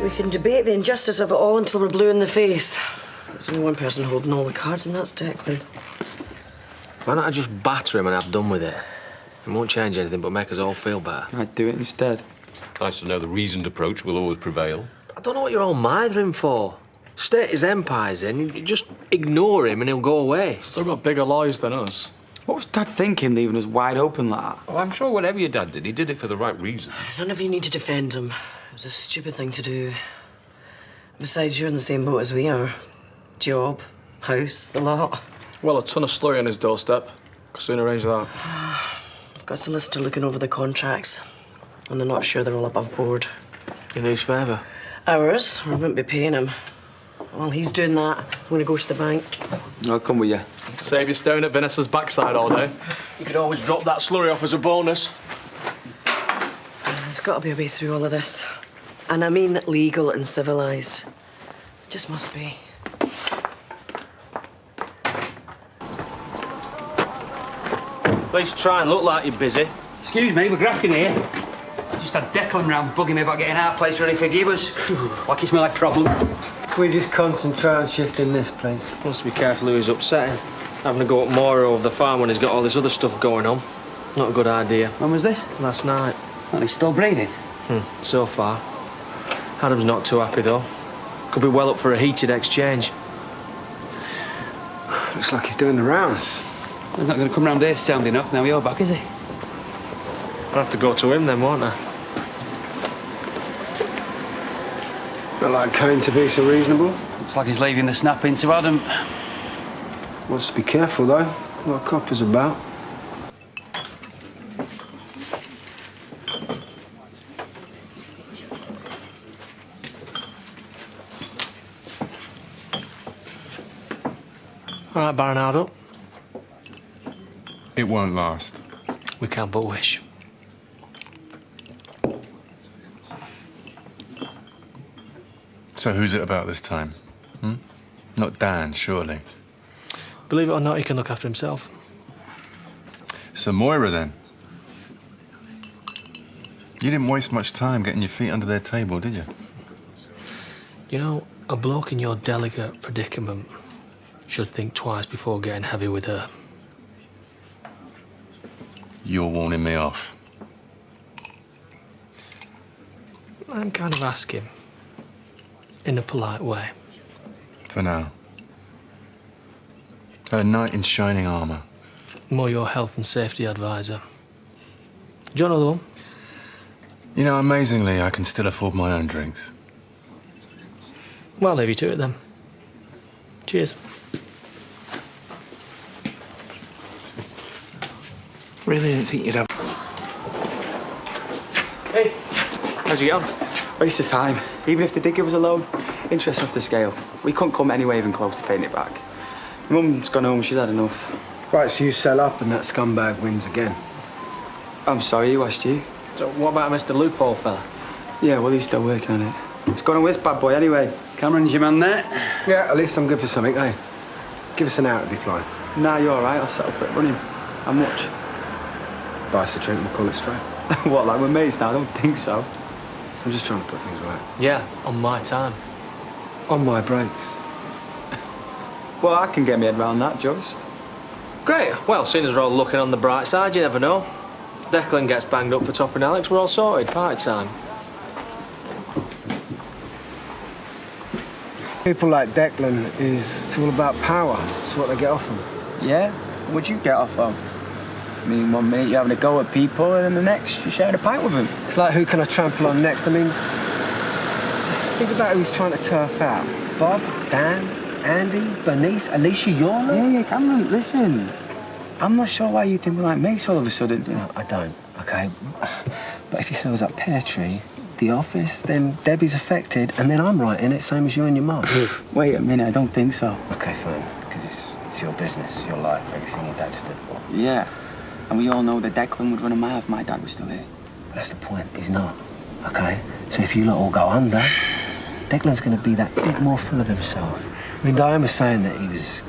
We can debate the injustice of it all until we're blue in the face. There's only one person holding all the cards, and that's Declan. Why don't I just batter him and have done with it? It won't change anything but make us all feel better. I'd do it instead. Nice to know the reasoned approach will always prevail. I don't know what you're all mithering for. State his empire's in, you just ignore him and he'll go away. Still got bigger lawyers than us. What was Dad thinking, leaving us wide open like that? Oh, I'm sure whatever your dad did, he did it for the right reason. None of you need to defend him. It was a stupid thing to do. Besides, you're in the same boat as we are. Job, house, the lot. Well, a ton of slurry on his doorstep. Could soon arrange that. I've got a solicitor looking over the contracts, and they're not sure they're all above board. In whose favour? Ours, or I wouldn't be paying him. While he's doing that, I'm going to go to the bank. I'll come with you. Save you staring at Vanessa's backside all day. You could always drop that slurry off as a bonus. There's got to be a way through all of this. And I mean legal and civilised. Just must be. At least try and look like you're busy. Excuse me, we're grafting here. Just had Declan round bugging me about getting our place ready for viewers. Like it's my problem. Can we just concentrate on shifting this, please? Wants to be careful who he's upsetting. Having to go up Moira over the farm when he's got all this other stuff going on. Not a good idea. When was this? Last night. Well, he's still breathing. So far. Adam's not too happy, though. Could be well up for a heated exchange. Looks like he's doing the rounds. He's not going to come round here sound enough now you're back, is he? I'll have to go to him then, won't I? Not like Cain to be so reasonable. Looks like he's leaving the snap into Adam. Wants to be careful, though. What a cop is about. All right, Barton, up. It won't last. We can't but wish. So who's it about this time? Not Dan, surely. Believe it or not, he can look after himself. So Moira, then? You didn't waste much time getting your feet under their table, did you? You know, a bloke in your delicate predicament should think twice before getting heavy with her. You're warning me off. I'm kind of asking. In a polite way. For now. Her knight in shining armour. More your health and safety advisor. Do you want another one? You know, amazingly, I can still afford my own drinks. Well, I'll leave you to it then. Cheers. Really didn't think you'd have... Hey, how'd you get on? Waste of time. Even if they did give us a loan, interest off the scale. We couldn't come anywhere even close to paying it back. My mum's gone home, she's had enough. Right, so you sell up and that scumbag wins again. I'm sorry, who asked you? So what about Mr. Loophole fella? Yeah, well, he's still working on it. What's going on with this bad boy, anyway? Cameron's your man there. Yeah, at least I'm good for something, eh? Give us an hour to be flying. Nah, you're all right. I'll settle for it. Run him. How much? Buy us a drink and we'll call it straight. What, like we're mates now? I don't think so. I'm just trying to put things right. Yeah, on my time. On my breaks. Well, I can get my head around that, just. Great. Well, seeing as we're all looking on the bright side, you never know. Declan gets banged up for topping Alex, we're all sorted. Party time. People like Declan it's all about power. It's what they get off them. Yeah? What'd you get off on? I mean, one minute you're having a go at people, and then the next you're sharing a pint with them. It's like, who can I trample on next? I mean, think about who he's trying to turf out. Bob, Dan, Andy, Bernice, Alicia, Yorla? Yeah, Cameron, listen. I'm not sure why you think we're like mates all of a sudden. No, I don't, OK? But if he sells up Pear Tree, the office, then Debbie's affected, and then I'm right in it, same as you and your mum. Wait a minute, I don't think so. OK, fine, because it's your business, your life, everything your dad stood for. Yeah, and we all know that Declan would run a mile if my dad was still here. But that's the point, he's not, OK? So if you lot all go under, Declan's going to be that bit more full of himself. I mean, Diane was saying that he was...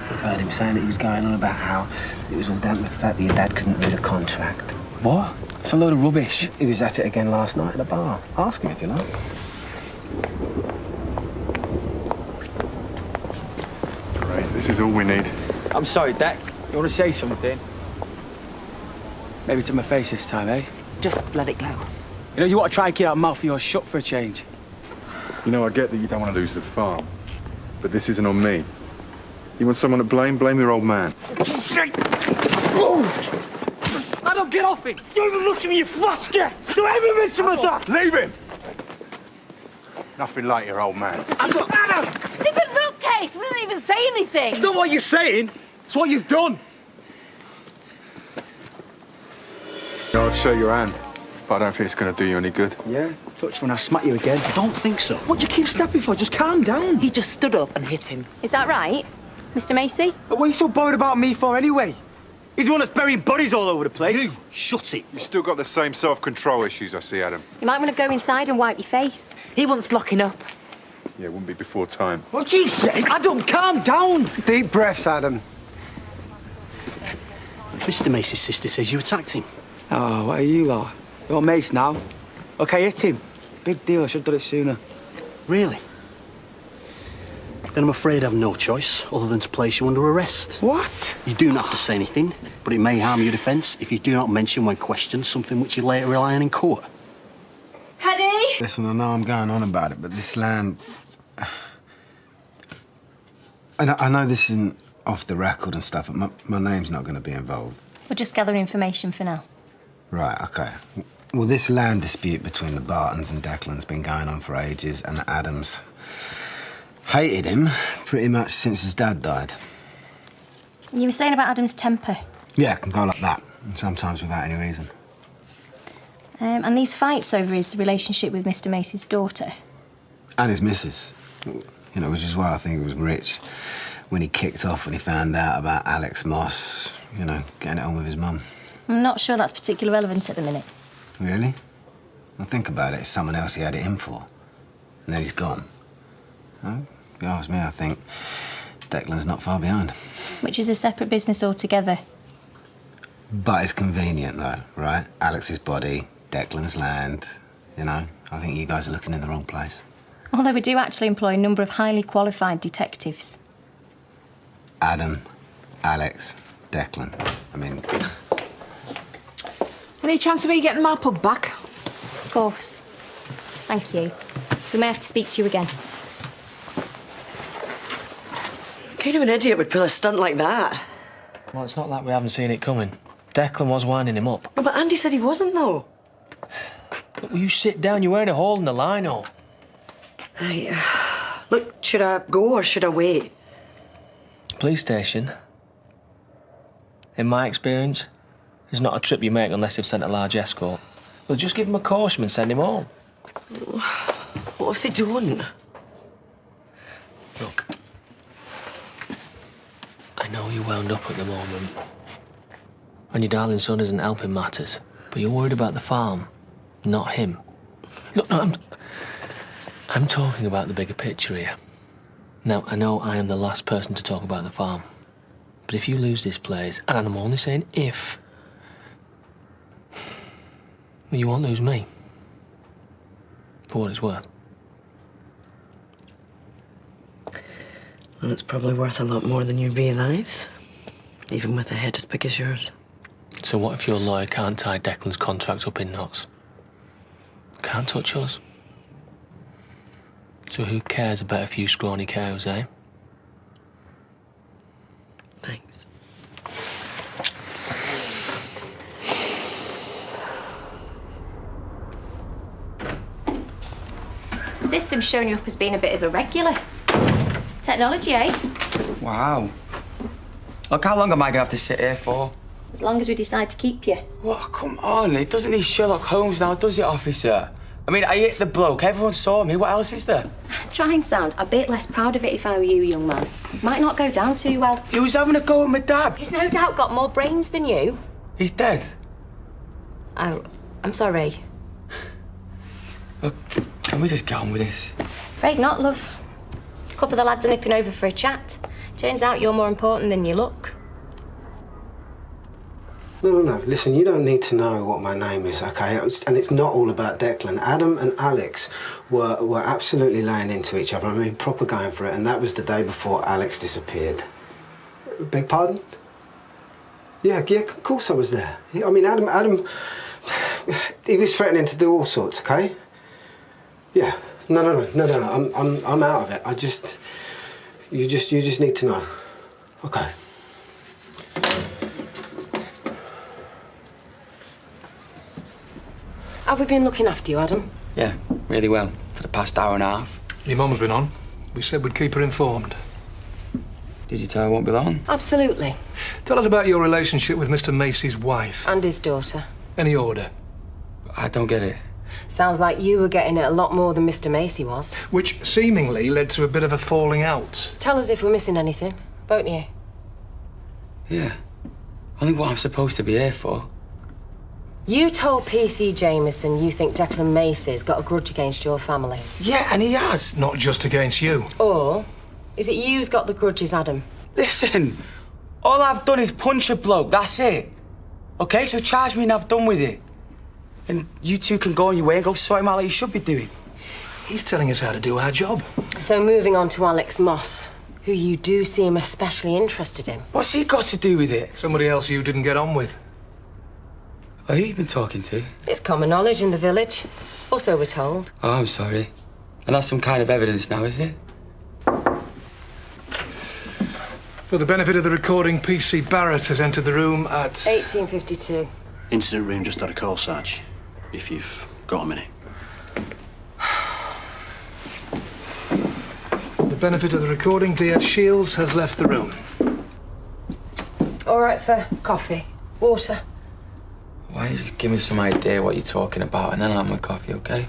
I heard him saying that he was going on about how it was all down to the fact that your dad couldn't read a contract. What? It's a load of rubbish. He was at it again last night at the bar. Ask him if you like. This is all we need. I'm sorry, Deck. You want to say something? Maybe to my face this time, eh? Just let it go. You know, you want to try and keep that mouth of yours shut for a change. You know, I get that you don't want to lose the farm, but this isn't on me. You want someone to blame? Blame your old man. Adam, get off him! Don't even look at me, you flasker! Don't ever mention my dad! Leave him! Nothing like your old man. Adam! It's a nutcase! We didn't even say anything! It's not what you're saying, it's what you've done. I'd show your hand, but I don't think it's going to do you any good. Yeah, touch when I smack you again. I don't think so. What do you keep stepping for? Just calm down. He just stood up and hit him. Is that right, Mr. Macy? But what are you so bothered about me for anyway? He's the one that's burying bodies all over the place. You, shut it. You've still got the same self-control issues, I see, Adam. You might want to go inside and wipe your face. He wants locking up. Yeah, it wouldn't be before time. What'd you say? Adam, calm down. Deep breaths, Adam. Mr. Macy's sister says you attacked him. Oh, what are you lot? You're mates now. Okay, hit him. Big deal, I should have done it sooner. Really? Then I'm afraid I've no choice other than to place you under arrest. What? You do not have to say anything, but it may harm your defence if you do not mention when questioned something which you later rely on in court. Paddy? Listen, I know I'm going on about it, but this land... I know this isn't off the record and stuff, but my name's not going to be involved. We're just gathering information for now. Right, OK. Well, this land dispute between the Bartons and Declan's been going on for ages, and Adam's hated him pretty much since his dad died. You were saying about Adam's temper. Yeah, it can go like that, and sometimes without any reason. And these fights over his relationship with Mr. Macy's daughter. And his missus. You know, which is why I think it was Rich when he kicked off when he found out about Alex Moss, you know, getting it on with his mum. I'm not sure that's particularly relevant at the minute. Really? Well, think about it. It's someone else he had it in for. And then he's gone. Well, if you ask me, I think Declan's not far behind. Which is a separate business altogether. But it's convenient, though, right? Alex's body, Declan's land. You know, I think you guys are looking in the wrong place. Although we do actually employ a number of highly qualified detectives. Adam, Alex, Declan. I mean... Any chance of me getting my pub back? Of course. Thank you. We may have to speak to you again. What kind of an idiot would pull a stunt like that? Well, it's not like we haven't seen it coming. Declan was winding him up. No, but Andy said he wasn't, though. Look, will you sit down? You're wearing a hole in the lino. Right. Look, should I go or should I wait? Police station, in my experience, is not a trip you make unless they've sent a large escort. Well, just give him a caution and send him home. What if they don't? Look, I know you're wound up at the moment, and your darling son isn't helping matters, but you're worried about the farm, not him. Look, no, I'm talking about the bigger picture here. Now, I know I am the last person to talk about the farm, but if you lose this place, and I'm only saying if, well, you won't lose me. For what it's worth. Well, it's probably worth a lot more than you realise, even with a head as big as yours. So what if your lawyer can't tie Declan's contract up in knots? Can't touch us? So who cares about a few scrawny cows, eh? Thanks. The system's showing you up as being a bit of a regular. Technology, eh? Wow. Look, how long am I going to have to sit here for? As long as we decide to keep you. What? Come on, it doesn't need Sherlock Holmes now, does it, officer? I mean, I hit the bloke, everyone saw me, what else is there? Try and sound a bit less proud of it if I were you, young man. Might not go down too well. He was having a go at my dad. He's no doubt got more brains than you. He's dead. Oh, I'm sorry. Look, can we just get on with this? Afraid not, love. A couple of the lads are nipping over for a chat. Turns out you're more important than you look. No. Listen, you don't need to know what my name is, OK? And it's not all about Declan. Adam and Alex were absolutely laying into each other. I mean, proper going for it. And that was the day before Alex disappeared. Beg pardon? Yeah, of course I was there. I mean, Adam, he was threatening to do all sorts, okay? Yeah. No, I'm out of it. You just need to know. Okay. Have we been looking after you, Adam? Yeah, really well, for the past hour and a half. Your mum's been on. We said we'd keep her informed. Did you tell her I won't be long? Absolutely. Tell us about your relationship with Mr. Macy's wife. And his daughter. Any order? I don't get it. Sounds like you were getting it a lot more than Mr. Macy was. Which seemingly led to a bit of a falling out. Tell us if we're missing anything, won't you? Yeah. Only what I'm supposed to be here for. You told P.C. Jameson you think Declan Macy's got a grudge against your family. Yeah, and he has. Not just against you. Or is it you's got the grudges, Adam? Listen, all I've done is punch a bloke, that's it. OK, so charge me and I've done with it. And you two can go on your way and go sort him out like you should be doing. He's telling us how to do our job. So moving on to Alex Moss, who you do seem especially interested in. What's he got to do with it? Somebody else you didn't get on with. Oh, who you been talking to? It's common knowledge in the village. Or so we're told. Oh, I'm sorry. And that's some kind of evidence now, is it? For the benefit of the recording, P.C. Barrett has entered the room at... 1852. Incident room just had a call, Sarge. If you've got a minute. For the benefit of the recording, D.S. Shields has left the room. All right for coffee. Water. Why don't you just give me some idea what you're talking about and then I'll have my coffee, OK?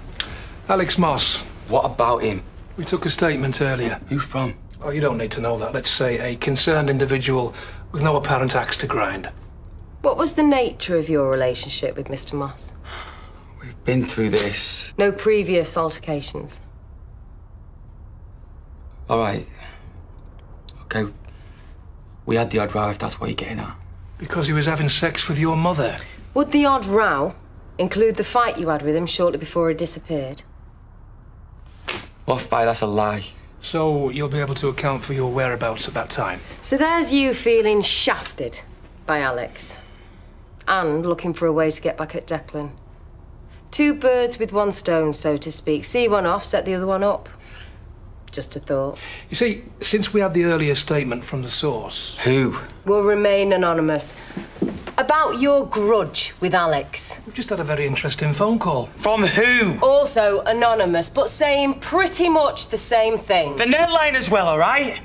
Alex Moss. What about him? We took a statement earlier. Who from? Oh, you don't need to know that. Let's say a concerned individual with no apparent axe to grind. What was the nature of your relationship with Mr. Moss? We've been through this. No previous altercations? All right. OK. We had the odd row, if that's what you're getting at. Because he was having sex with your mother. Would the odd row include the fight you had with him shortly before he disappeared? What fight? That's a lie. So you'll be able to account for your whereabouts at that time. So there's you feeling shafted by Alex. And looking for a way to get back at Declan. Two birds with one stone, so to speak. See one off, set the other one up. Just a thought. You see, since we had the earlier statement from the source... Who? Will remain anonymous. About your grudge with Alex. We've just had a very interesting phone call. From who? Also anonymous, but saying pretty much the same thing. The net line as well, all right?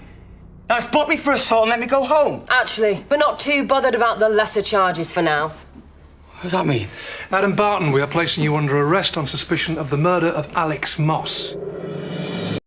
Now just book me for assault and let me go home. Actually, but not too bothered about the lesser charges for now. What does that mean? Adam Barton, we are placing you under arrest on suspicion of the murder of Alex Moss.